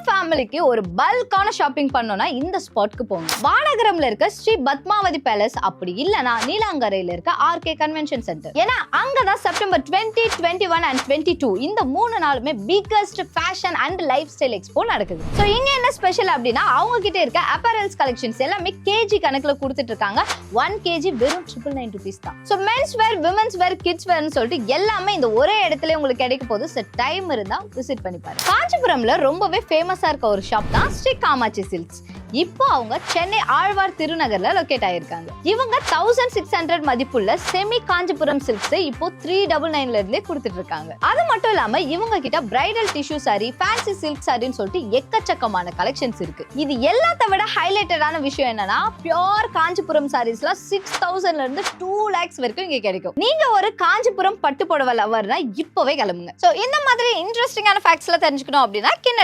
ஃபேமிலிக்கு ஒரு பல்கான ஷாப்பிங் பண்ணோம்னா இந்த ஸ்பாட்க்கு போங்க. வானகரம்ல இருக்க ஸ்ரீ பத்மாவதி பேலஸ், அப்படி இல்லனா நீலாங்கரையில இருக்க ஆர்கே கன்வென்ஷன் சென்டர். ஏன்னா அங்கதான் செப்டம்பர் 20, 21 and 22 இந்த 3 நாளுமே biggest fashion and life style expo நடக்குது. சோ இங்க என்ன ஸ்பெஷல் அப்படின்னா அவங்க கிட்ட இருக்க அப்பரல்ஸ் கலெக்ஷன்ஸ் எல்லாமே கேஜி கணக்குல கொடுத்துட்டு இருக்காங்க. 1 kg வெறும் 999 rupees தான். சோ மென்ஸ் வேர், விமென்ஸ் வேர், கிட்ஸ் வேர்னு சொல்லிட்டு எல்லாமே இந்த ஒரே இடத்துல உங்களுக்கு கிடைக்க போது. டைம் இருந்தா விசிட் பண்ணி பாருங்க. காஞ்சிபுரம்ல ரொம்பவே ஃபேமஸா இருக்க ஒரு ஷாப் தான் ஸ்ரீ காமாட்சி சில்க்ஸ். இப்போ அவங்க சென்னை ஆழ்வார் திருநகர்ல லொகேட் ஆயிருக்காங்க. இவங்க 1600 மதிப்புள்ள செமி காஞ்சிபுரம் சில்க்ஸ் இப்போ 399ல இருந்தே கொடுத்துட்டு இருக்காங்க. அது மட்டும் இல்லாம இவங்க கிட்ட bridal tissue sari, fancy silk சாரின்னு சொல்லிட்டு எக்கச்சக்கமான கலெக்ஷன்ஸ் இருக்கு. இது எல்லாத்த விட ஹைலைட்டடான விஷயம் என்னன்னா பியூர் காஞ்சிபுரம் சாரீஸ்லாம் 6000ல இருந்து 2 lakhs வரைக்கும் இங்க கிடைக்கும். நீங்க ஒரு காஞ்சிபுரம் பட்டு புடவை லவர்னா இப்பவே கிளம்புங்க. சோ இந்த மாதிரி இன்ட்ரெஸ்டிங்கான ஃபேக்ட்ஸ்ல தெரிஞ்சுக்கணும் அப்படின்னா